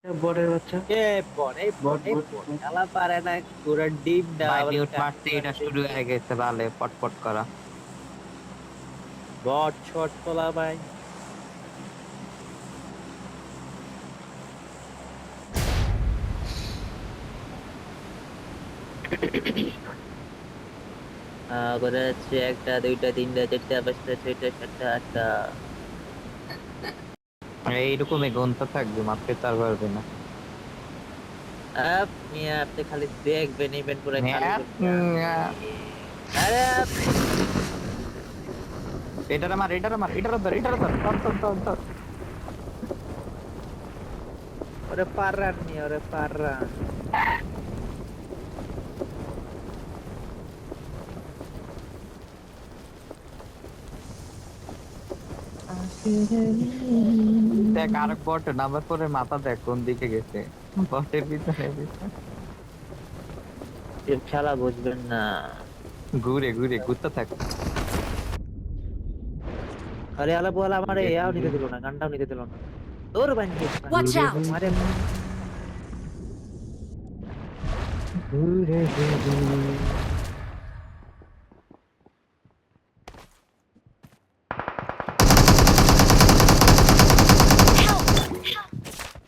বটের বাচ্চা। এ বট এই বট বট এই বট বট বট। খেলা পারে না পুরো ডিমটা ভাই আবার মিউট মারতে কাটতে এটা শুরু দেখে হয়ে গেছে ভালে পটপট করা। বট শট তোলা ভাই। করে যাচ্ছে একটা দুইটা তিনটা চারটা পাঁচটা ছয়টা সাতটা আটটা। এইরকমই গন্তা থাকবে, মারতে তার পারবে না। আপনি আপনি খালি দেখবেন ইভেন্ট পুরো খালি ম্যাপ, করতে আমি। আরে এটার আমার এটার ধর ধর ধর ধর ধর। ওরে পাররান নি ওরে পাররান। দেখ আরেক বট নাম্বার 4 এর মাথা দেখ কোন দিকে গেছে, বটের ভিতরে এর খেলা বুঝবেন না। ঘুরে ঘুরে ঘুরতে থাক। আরে আলা বলা আমারে ইয়াও নিতে দিল না, গানটাও নিতে দিল না। তোর বান্ধব Watch out! মারে ঘুরে ঘুরে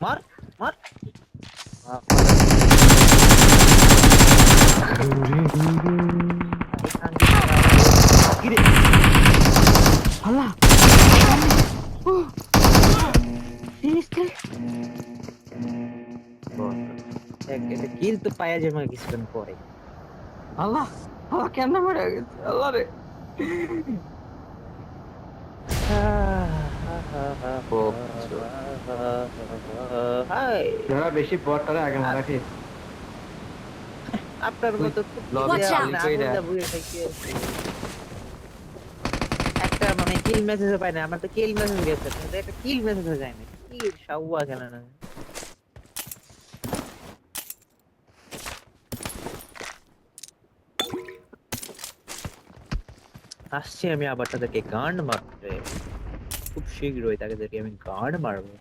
মার মার। কিরে আল্লাহ একটা কিল তো পায়া যাবে কিছুক্ষণ পরে। আল্লাহ আল্লাহ কেমনে মরে গেছে আল্লাহ রে। হাই যারা বেশি বট তারা আগে মারা খেয়ে। আপনার মতো Watch out! একটা মানে কিল মেসেজ পাই না, আমার তো কিল মেসেজ গেছে, কিন্তু একটা কিল মেসেজ যায় না। কি সাউয়া কেন না। আসছি আমি আবার তাদেরকে গান্ড মারতে, খুব শীঘ্রই তাদেরকে আমি গান্ড মারবো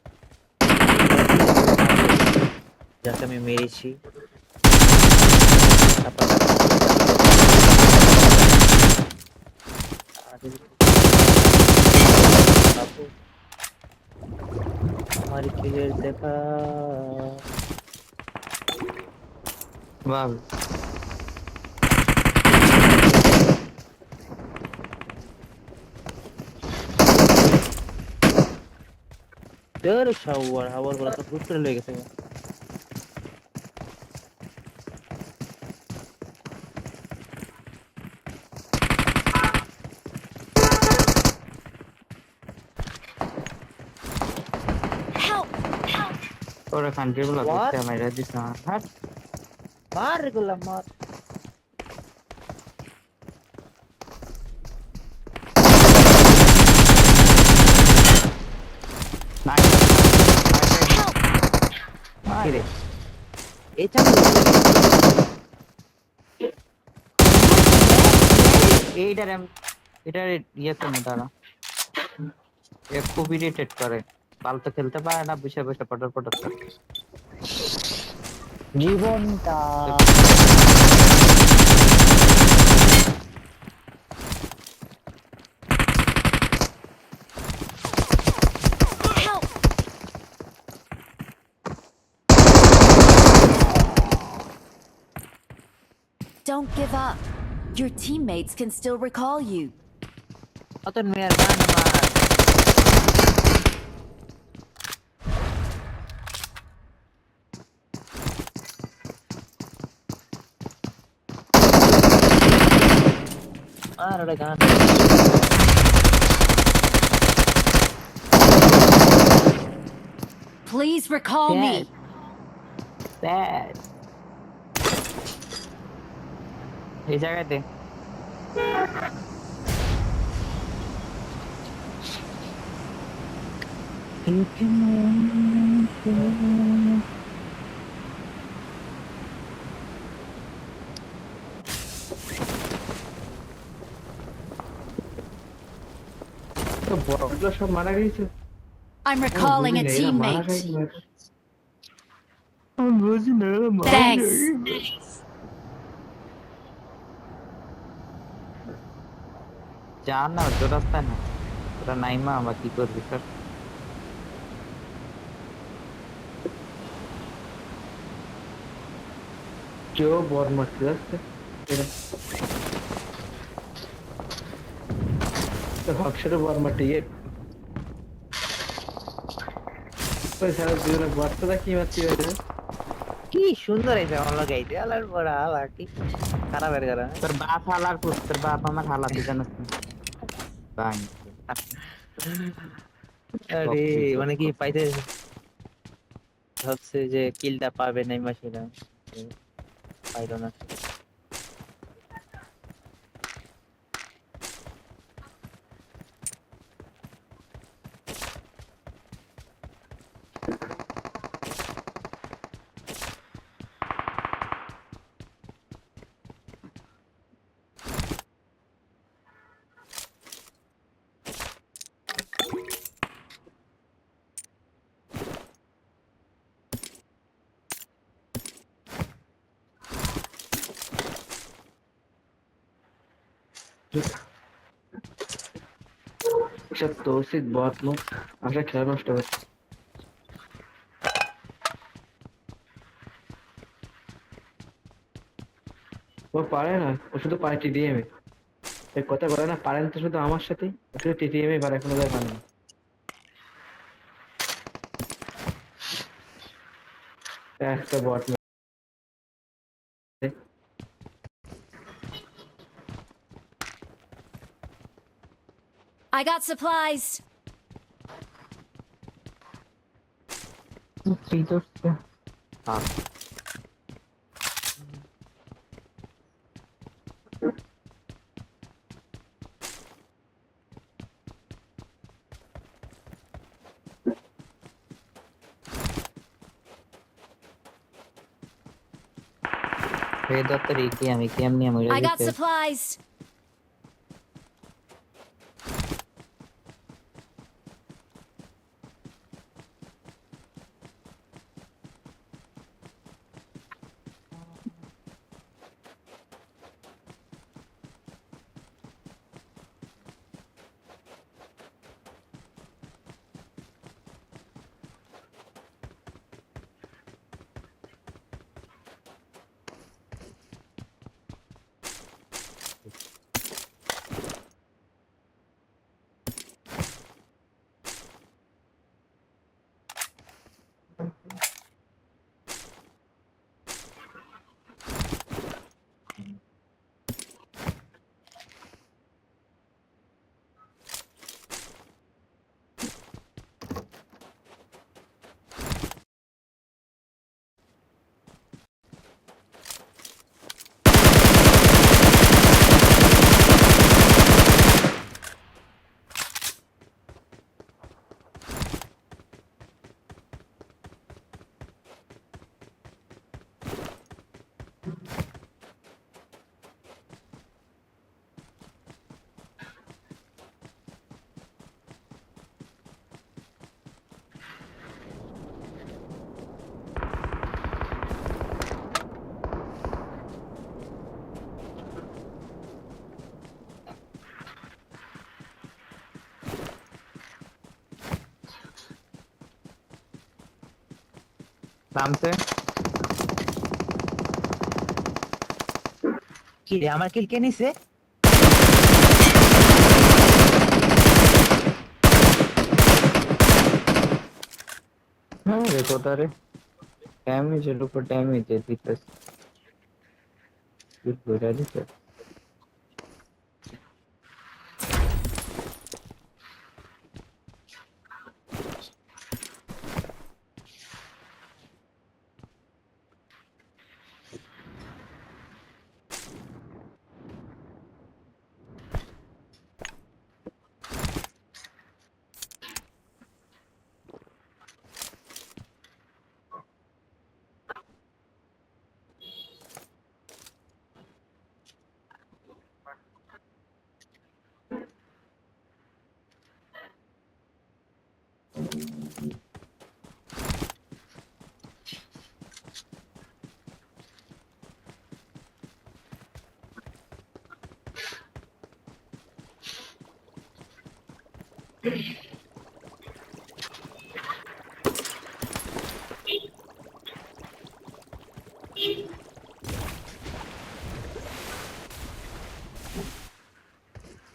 যাকে আমি মেরেছি। আমার কিলের দেখা বাহ তোর সাউয়ার হাওয়ার বলা তো হুট করে লেগে গেছে। Help! ওরা কান্ট্রি বলা What? করতে মেরে দিছ না হাট। মার গুলা মার। কিরে এটা এইটার এটার ইয়ে তুমি তারা এ খুব ইরিটেট করে, বাল তো খেলতে পারে না, বসে বসে পটর পটর করে। জীবনটা Help! Don't give up. Your teammates can still recall you. অতন মেয়ের গান মার। আর ওটা গান Please recall me. স্যাড এই জায়গাতে তো বটগুলো সব মারা গিয়েছে। I'm recalling a বুঝি না, এরা মারা teammate. খায় কি করে? Thanks. যা না তো রাস্তায় না তোরা নাইমা আবার কি করবি স্যার কেউ বট মারতে যাচ্ছে হকশরে বট মারতে গিয়ে ওই সারা দুজনে বটটা কি মারতে হয়েছে কি সুন্দর হয়েছে আমার লোক গাইতে আলার বড় আলা কি খারাপ এর করা তোর বাপ হালার পুত তোর বাপ আমার হালাতে জানাস না বাং আরে মানে কি পাইতে ভাবছে যে কিলটা পাবে নাই মাসিরা পাইলো না এসব তোষিক বট মুখ আসলে খেলা নষ্ট হচ্ছে ও পারে না ও শুধু পারে টিডিএম এ কথা বলে না পারেন তো শুধু আমার সাথেই ও শুধু টিটিএম এ পারে কোনো জায়গায় পারে না একটা বট I got supplies. তুই তো হ্যাঁ এই দত্তর কি আমি কেমনি আমি I got supplies. নামছে কি রে আমার কিল কে নিছে হ্যাঁ রে কোটারে ড্যামেজের উপর ড্যামেজ দিতেছে গুড বড় দিতে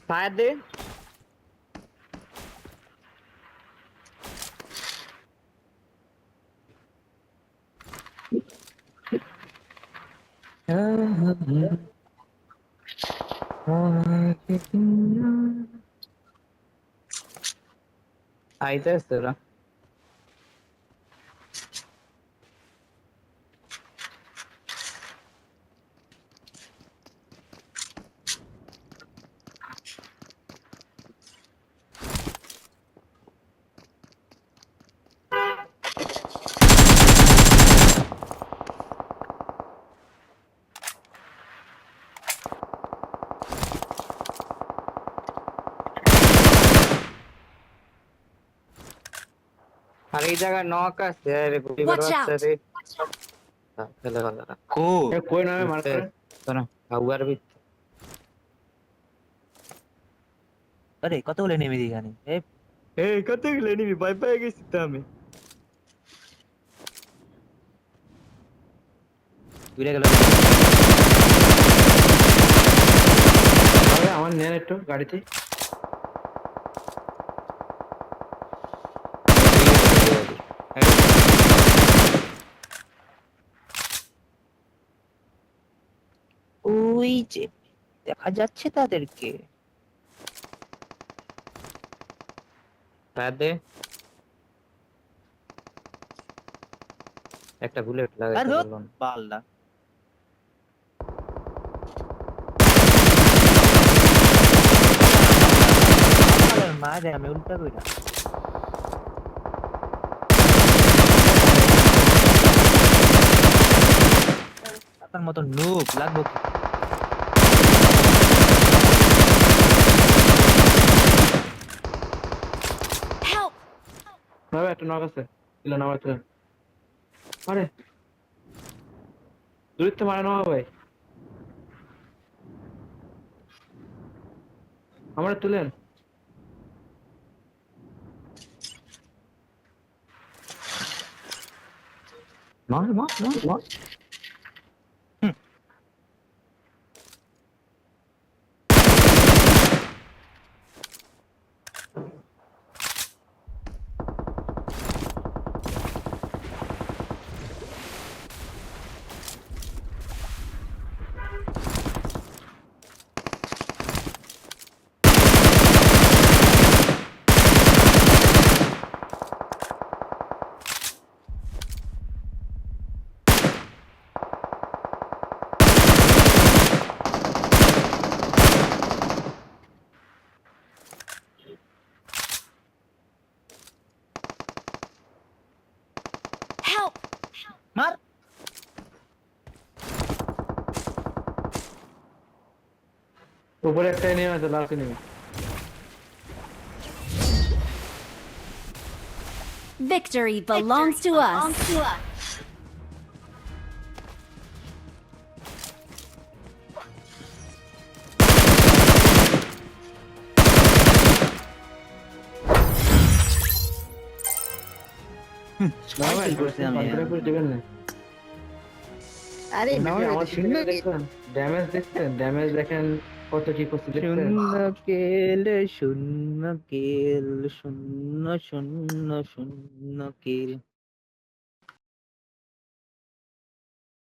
ফায়ার দে। আইতাছে ওরা। আর এই জায়গায় নক আছে রে, গুলি Watch বাড়ছে out! রে। ফেলে ভালো কো এ কই নামে মার করে শোনো আউয়ার বি আরে কতগুলো নেমে দিই এখানে এই কত গেলে নিবি ভয় পেয়ে গেছি তো আমি। ঘুরে গেল। আরে আমার নেন একটু গাড়িতে। ওই যে দেখা যাচ্ছে তাদেরকে। দে একটা বুলেট আর লাগাইতে ধুর, বললাম। বালদা। মারে আমি উল্টা কইরা। আপনার মতো নুব লাগবো কি? Help! ভাই একটা নক আছে ইলা নামা তুলেন। আরে দূরত্ব মারে না ভাই, আমরা তুলেন। মার মার মার মার। Help! মার। উপরে একটা নিয়ে আছে লাস্ট নিয়ে। Victory belongs to us. না ভাই কিল করছি আমি। কনফিডেন্স করে দিবেন না। আরে না আমার শূন্য দেখছেন ড্যামেজ দেখছেন, ড্যামেজ দেখেন কত কি করছে দেখছেন। শূন্য কেল শূন্য শূন্য শূন্য কেল।